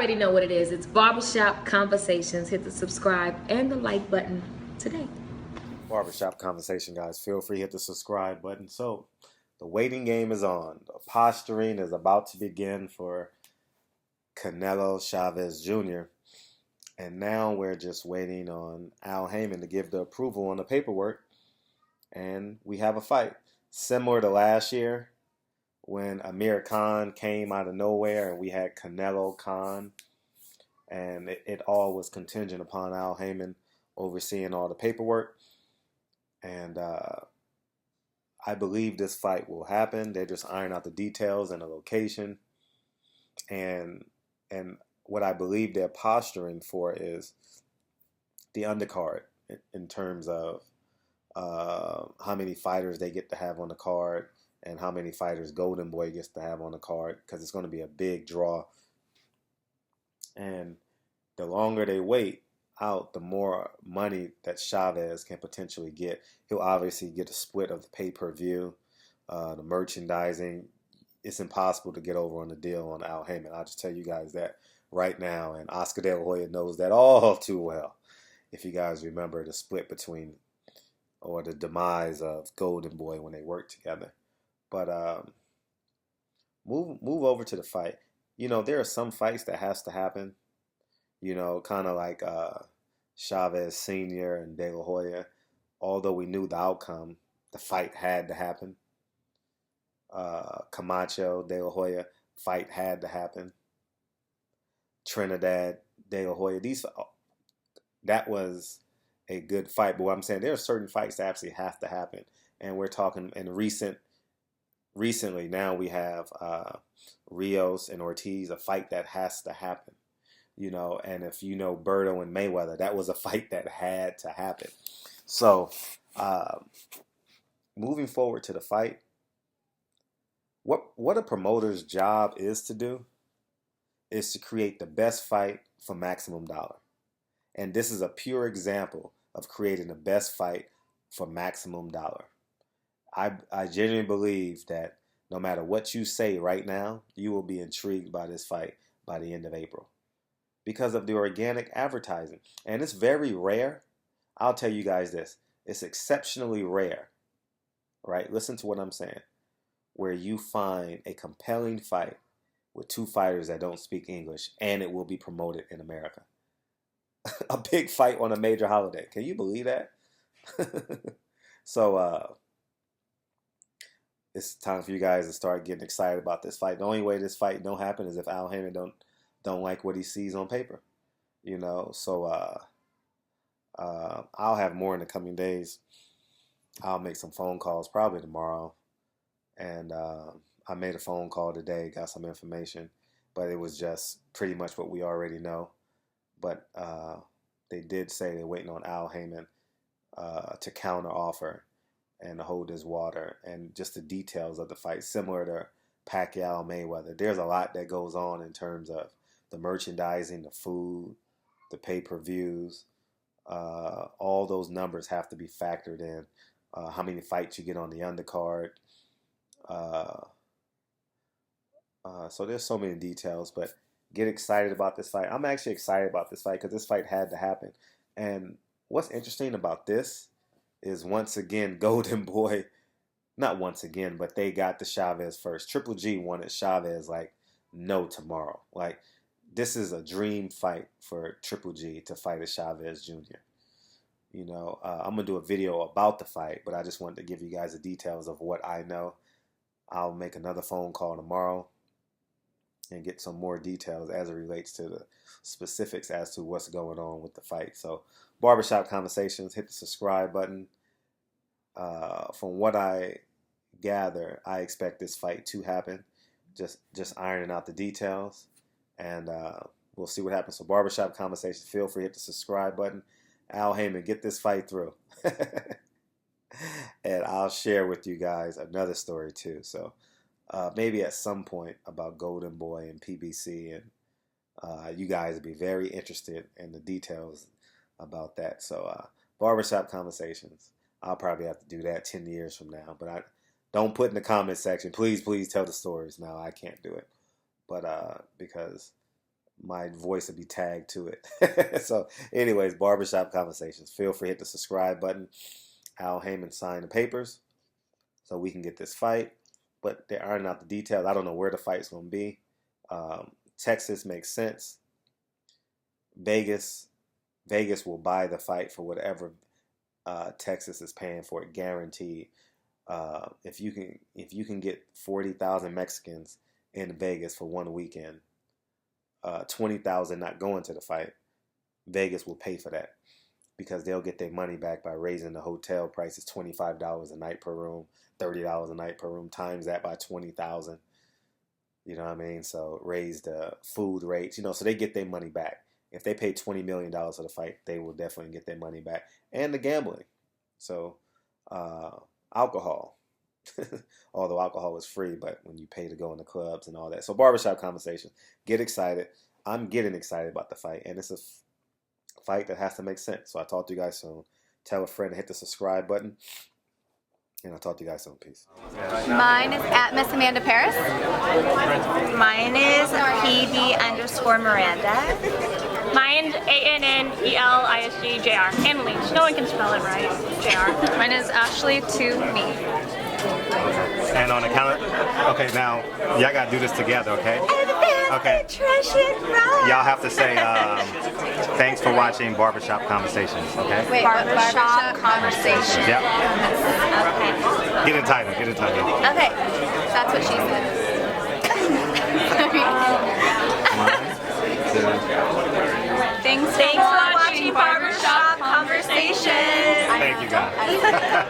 already know what it is. It's Barbershop Conversations. Hit the subscribe and the like button today. Barbershop Conversation, guys. Feel free to hit the subscribe button. So, the waiting game is on. The posturing is about to begin for Canelo Chavez Jr. And now we're just waiting on Al Haymon to give the approval on the paperwork. And we have a fight. Similar to last year when Amir Khan came out of nowhere and we had Canelo Khan. And it all was contingent upon Al Haymon overseeing all the paperwork. And I believe this fight will happen. They're just ironing out the details and the location. And what I believe they're posturing for is the undercard in terms of how many fighters they get to have on the card and how many fighters Golden Boy gets to have on the card, because it's going to be a big draw. And the longer they wait out, the more money that Chavez can potentially get. He'll obviously get a split of the pay-per-view, the merchandising. It's impossible to get over on the deal on Al Haymon. I'll just tell you guys that right now, and Oscar De La Hoya knows that all too well. If you guys remember the split between, or the demise of Golden Boy when they worked together. But move over to the fight. You know, there are some fights that has to happen. You know, kind of like Chavez Sr. and De La Hoya. Although we knew the outcome, the fight had to happen. Camacho, De La Hoya, fight had to happen. Trinidad, De La Hoya, that was a good fight. But what I'm saying, there are certain fights that absolutely have to happen. And we're talking in recently, now we have Rios and Ortiz, a fight that has to happen. You know, and if you know Berto and Mayweather, that was a fight that had to happen. So, moving forward to the fight, what a promoter's job is to do is to create the best fight for maximum dollar. And this is a pure example of creating the best fight for maximum dollar. I genuinely believe that no matter what you say right now, you will be intrigued by this fight by the end of April, because of the organic advertising. And it's very rare. I'll tell you guys this. It's exceptionally rare, right? Listen to what I'm saying. Where you find a compelling fight with two fighters that don't speak English and it will be promoted in America. A big fight on a major holiday. Can you believe that? So it's time for you guys to start getting excited about this fight. The only way this fight don't happen is if Al Haymon don't like what he sees on paper, you know. So I'll have more in the coming days. I'll make some phone calls probably tomorrow, and I made a phone call today, got some information, but it was just pretty much what we already know. But they did say they're waiting on Al Haymon to counter offer and to hold his water, and just the details of the fight, similar to Pacquiao Mayweather. There's a lot that goes on in terms of the merchandising, the food, the pay-per-views. All those numbers have to be factored in. How many fights you get on the undercard. So there's so many details, but get excited about this fight. I'm actually excited about this fight because this fight had to happen. And what's interesting about this is, once again, Golden Boy, not once again, but they got the Chavez first. Triple G wanted Chavez like no tomorrow. Like, this is a dream fight for Triple G to fight a Chavez Jr. You know, I'm going to do a video about the fight, but I just wanted to give you guys the details of what I know. I'll make another phone call tomorrow and get some more details as it relates to the specifics as to what's going on with the fight. So, Barbershop Conversations, hit the subscribe button. From what I gather, I expect this fight to happen. Just ironing out the details, and we'll see what happens. So, Barbershop Conversations, feel free to hit the subscribe button. Al Haymon, get this fight through. And I'll share with you guys another story too. So maybe at some point about Golden Boy and PBC, and you guys will be very interested in the details about that. So Barbershop Conversations, I'll probably have to do that 10 years from now. But don't put in the comment section, please tell the stories. No, I can't do it. But because my voice will be tagged to it. So anyways, Barbershop Conversations. Feel free to hit the subscribe button. Al Haymon signed the papers so we can get this fight. But there are not the details. I don't know where the fight's going to be. Texas makes sense. Vegas will buy the fight for whatever Texas is paying for it, guaranteed. If you can get 40,000 Mexicans in Vegas for one weekend, 20,000 not going to the fight, Vegas will pay for that because they'll get their money back by raising the hotel prices $25 a night per room, $30 a night per room, times that by 20,000. You know what I mean? So raise the food rates, so they get their money back. If they pay $20 million for the fight, they will definitely get their money back. And the gambling. So alcohol. Although alcohol is free, but when you pay to go in the clubs and all that. So Barbershop Conversation. Get excited. I'm getting excited about the fight. And it's a fight that has to make sense. So I'll talk to you guys soon. Tell a friend to hit the subscribe button. And I'll talk to you guys soon. Peace. Mine is at Miss Amanda Paris. Mine is PB_Miranda. Mine's ANNELISGJR. Anna Leach. No one can spell it right. JR. Mine is Ashley to me. And on the count of, okay, now y'all gotta do this together, okay? Okay. Y'all have to say thanks for watching Barbershop Conversations, okay? Wait, Barbershop Conversations. Yep. Okay. Get it title. Okay, that's what she said. Thanks for watching Barbershop Conversations. Thank you guys.